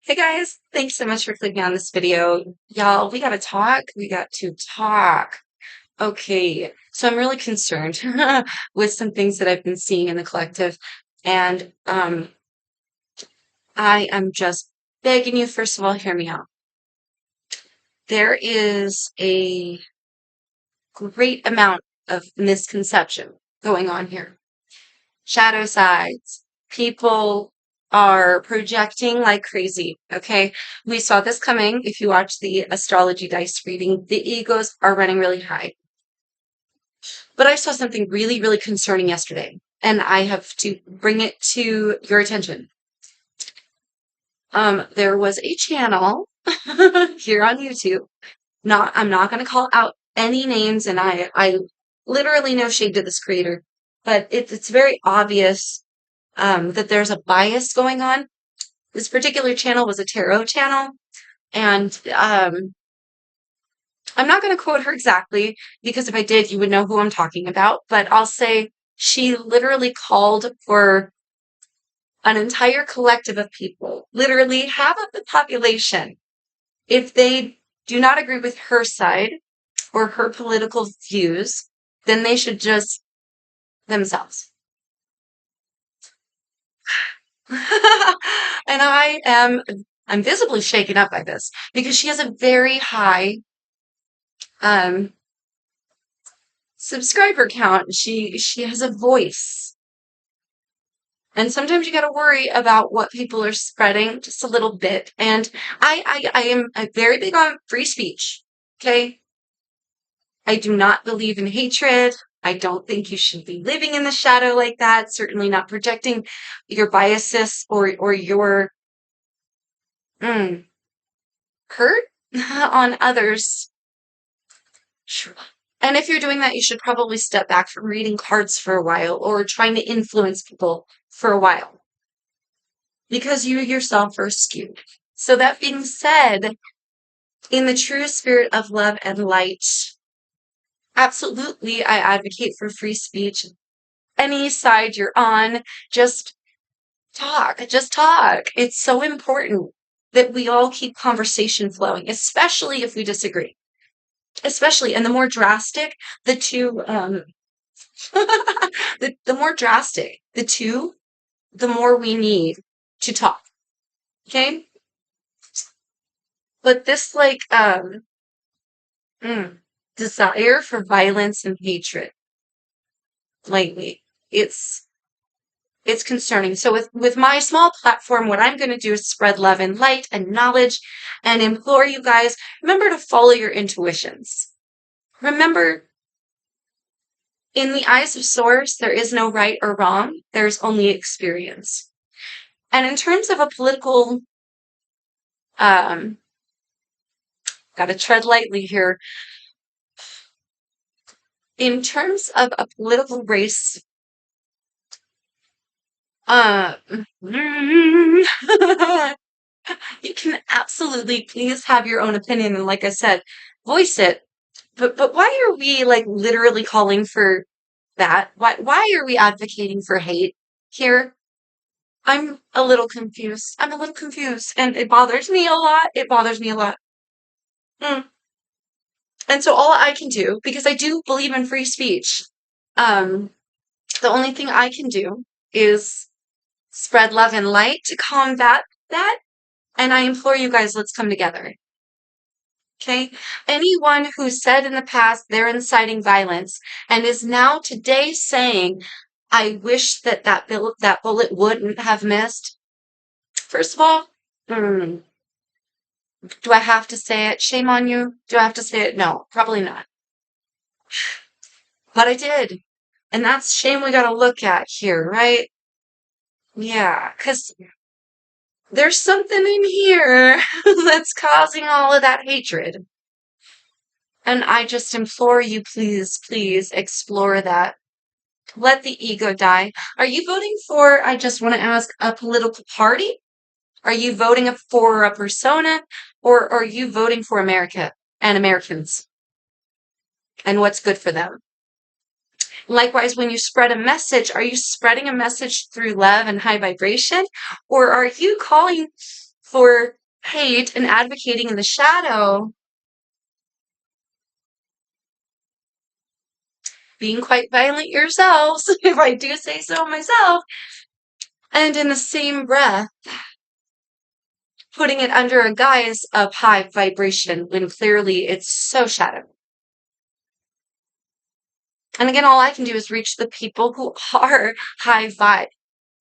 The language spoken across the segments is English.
Hey guys, thanks so much for clicking on this video. Y'all, we gotta talk. We got to talk. Okay, so I'm really concerned with some things that I've been seeing in the collective, and I am just begging you, first of all, hear me out. There is a great amount of misconception going on here. Shadow sides. People are projecting like crazy. Okay. We saw this coming. If you watch the astrology dice reading, the egos are running really high. But I saw something really, really concerning yesterday, and I have to bring it to your attention. There was a channel here on YouTube. I'm not going to call out any names, and I literally no shade to this creator, but it's very obvious that there's a bias going on. This particular channel was a tarot channel, and I'm not going to quote her exactly because if I did, you would know who I'm talking about, but I'll say she literally called for an entire collective of people, literally half of the population, if they do not agree with her side or her political views, then they should just themselves. And I'm visibly shaken up by this because she has a very high subscriber count. She has a voice. And sometimes you got to worry about what people are spreading just a little bit. And I am very big on free speech. Okay. I do not believe in hatred. I don't think you should be living in the shadow like that. Certainly not projecting your biases or your hurt on others. Sure. And if you're doing that, you should probably step back from reading cards for a while or trying to influence people for a while because you yourself are skewed. So that being said, in the true spirit of love and light, absolutely, I advocate for free speech. Any side you're on, just talk. Just talk. It's so important that we all keep conversation flowing, especially if we disagree. Especially, and the more drastic the two, the more drastic the two, the more we need to talk. Okay? But this desire for violence and hatred lately, it's concerning. So with my small platform, what I'm going to do is spread love and light and knowledge and implore you guys, remember to follow your intuitions. Remember, in the eyes of Source, there is no right or wrong. There's only experience. And in terms of a political, gotta tread lightly here. In terms of a political race, you can absolutely please have your own opinion, and like I said, voice it. But why are we like literally calling for that? Why are we advocating for hate here? I'm a little confused. I'm a little confused, and it bothers me a lot. It bothers me a lot. Mm. And so all I can do, because I do believe in free speech, um, the only thing I can do is spread love and light to combat that. And I implore you guys, let's come together. Okay? Anyone who said in the past they're inciting violence and is now today saying, I wish that bullet wouldn't have missed. First of all, do I have to say it? Shame on you. Do I have to say it? No, probably not. But I did. And that's shame we gotta look at here, right? Yeah, because there's something in here that's causing all of that hatred. And I just implore you, please, please explore that. Let the ego die. Are you voting for, I just want to ask, a political party? Are you voting for a persona? Or are you voting for America and Americans and what's good for them? Likewise, when you spread a message, are you spreading a message through love and high vibration? Or are you calling for hate and advocating in the shadow, being quite violent yourselves, if I do say so myself, and in the same breath, putting it under a guise of high vibration when clearly it's so shadowy. And again, all I can do is reach the people who are high vibe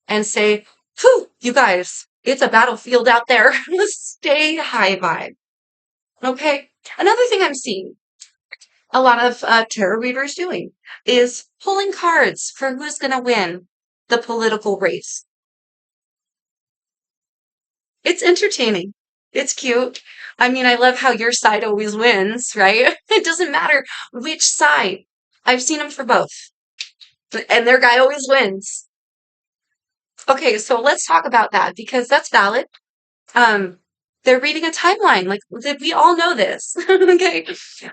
and say, whew, you guys, it's a battlefield out there. Stay high vibe. Okay? Another thing I'm seeing a lot of tarot readers doing is pulling cards for who's going to win the political race. It's entertaining. It's cute. I mean, I love how your side always wins, right? It doesn't matter which side. I've seen them for both. And their guy always wins. Okay, so let's talk about that because that's valid. They're reading a timeline. Like, we all know this. Okay.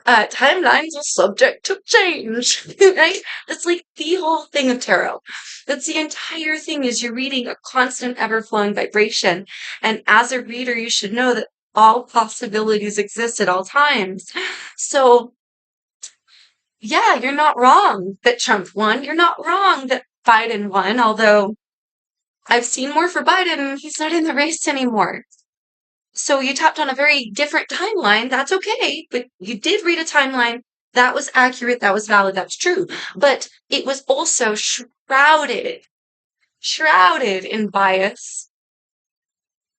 Timelines are subject to change, right? That's like the whole thing of tarot. That's the entire thing is you're reading a constant ever-flowing vibration. And as a reader, you should know that all possibilities exist at all times. So yeah, you're not wrong that Trump won. You're not wrong that Biden won, although I've seen more for Biden. He's not in the race anymore. So you tapped on a very different timeline. That's okay. But you did read a timeline. That was accurate. That was valid. That's true. But it was also shrouded in bias,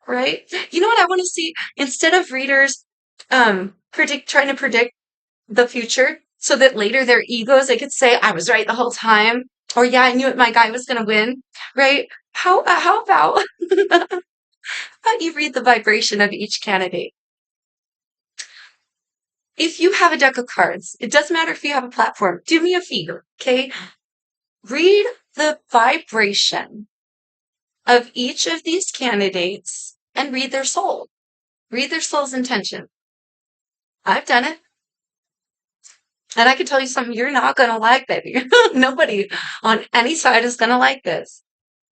right? You know what I want to see? Instead of readers trying to predict the future so that later their egos, they could say, I was right the whole time. Or yeah, I knew it, my guy was going to win, right? How about you read the vibration of each candidate? If you have a deck of cards, it doesn't matter if you have a platform, do me a favor, okay? Read the vibration of each of these candidates and read their soul. Read their soul's intention. I've done it. And I can tell you something you're not going to like, baby. Nobody on any side is going to like this.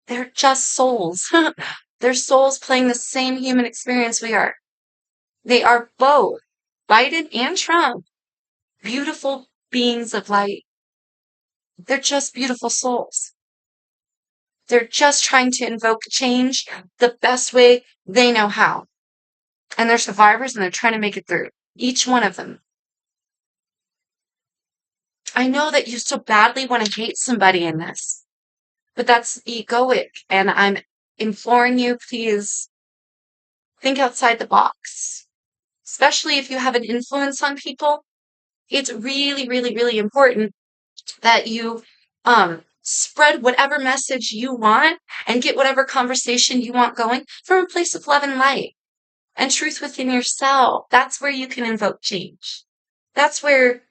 They're just souls. They're souls playing the same human experience we are. They are both, Biden and Trump, beautiful beings of light. They're just beautiful souls. They're just trying to invoke change the best way they know how. And they're survivors and they're trying to make it through. Each one of them. I know that you so badly want to hate somebody in this, but that's egoic. And I'm imploring you, please think outside the box. Especially if you have an influence on people. It's really, really, really important that you spread whatever message you want and get whatever conversation you want going from a place of love and light and truth within yourself. That's where you can invoke change. That's where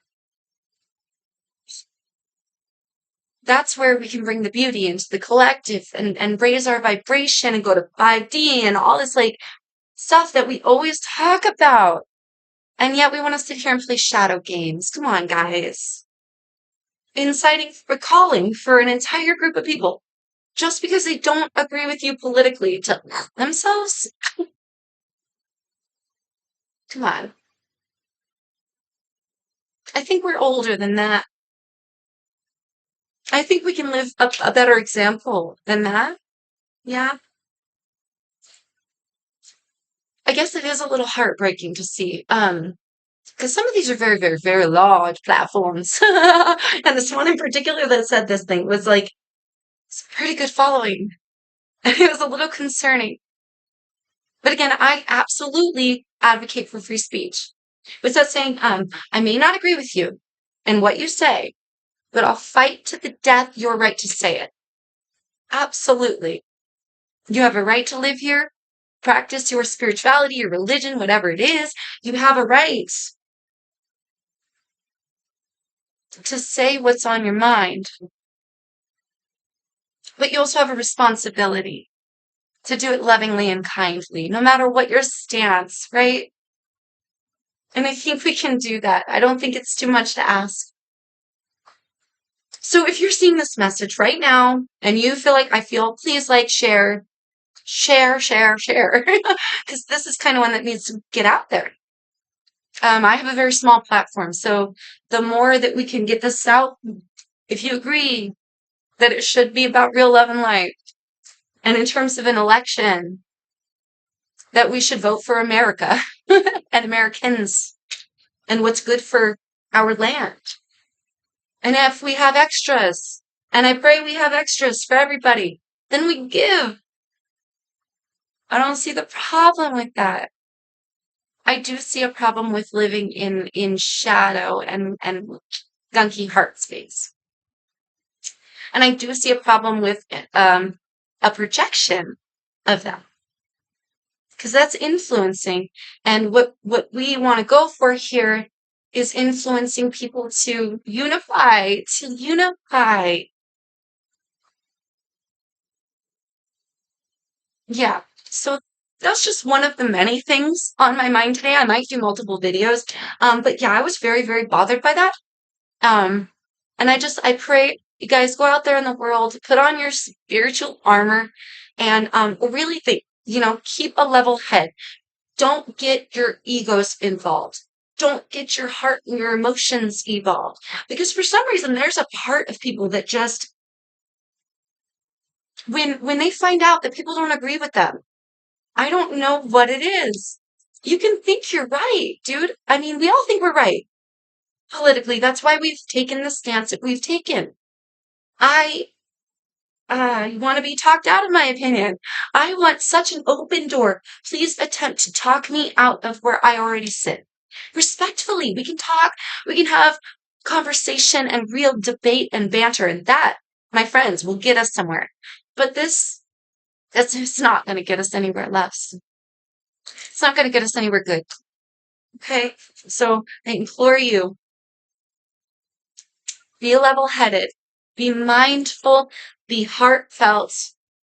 we can bring the beauty into the collective and raise our vibration and go to 5D and all this like stuff that we always talk about. And yet we want to sit here and play shadow games. Come on, guys. Calling for an entire group of people just because they don't agree with you politically to themselves. Come on. I think we're older than that. I think we can live a better example than that. Yeah. I guess it is a little heartbreaking to see. Because some of these are very, very, very large platforms. And this one in particular that said this thing was like, it's a pretty good following. And it was a little concerning. But again, I absolutely advocate for free speech. With that saying, I may not agree with you and what you say, but I'll fight to the death your right to say it. Absolutely. You have a right to live here, practice your spirituality, your religion, whatever it is. You have a right to say what's on your mind. But you also have a responsibility to do it lovingly and kindly, no matter what your stance, right? And I think we can do that. I don't think it's too much to ask. So if you're seeing this message right now and you feel like please like, share, Share, share, share. Because this is kind of one that needs to get out there. I have a very small platform, so the more that we can get this out, if you agree that it should be about real love and light, and in terms of an election, that we should vote for America and Americans and what's good for our land. And if we have extras, and I pray we have extras for everybody, then we give. I don't see the problem with that. I do see a problem with living in shadow and gunky heart space. And I do see a problem with a projection of that. Because that's influencing. And what we want to go for here is influencing people to unify, to unify. Yeah. So that's just one of the many things on my mind today. I might do multiple videos. But yeah, I was very, very bothered by that. Um, and I pray you guys go out there in the world, put on your spiritual armor, and really think, keep a level head. Don't get your egos involved. Don't get your heart and your emotions involved. Because for some reason, there's a part of people that just, when they find out that people don't agree with them, I don't know what it is. You can think you're right, dude. I mean, we all think we're right politically. That's why we've taken the stance that we've taken. I want to be talked out of my opinion. I want such an open door. Please attempt to talk me out of where I already sit. Respectfully, we can talk, we can have conversation and real debate and banter, and that, my friends, will get us somewhere. But that's it's not going to get us anywhere less. It's not going to get us anywhere good. Okay? So I implore you, be level-headed, be mindful, be heartfelt,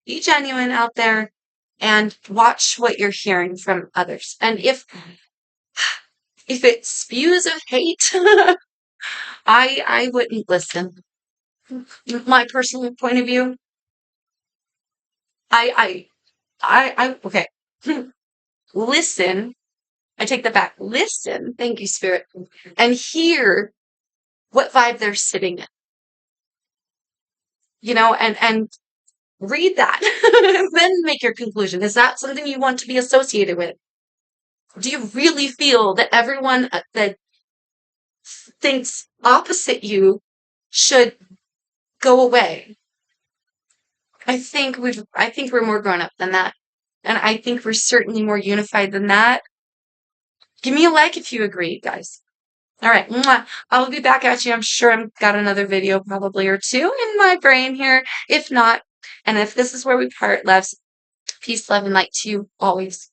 be genuine out there, and watch what you're hearing from others. And if it spews of hate, I wouldn't listen. My personal point of view, okay. Listen. I take that back. Listen. Thank you, Spirit. And hear what vibe they're sitting in, and read that. Then make your conclusion. Is that something you want to be associated with? Do you really feel that everyone that thinks opposite you should go away? I think we're more grown up than that. And I think we're certainly more unified than that. Give me a like if you agree, guys. All right. Mwah. I'll be back at you. I'm sure I've got another video probably or two in my brain here. If not, and if this is where we part, loves, peace, love, and light to you always.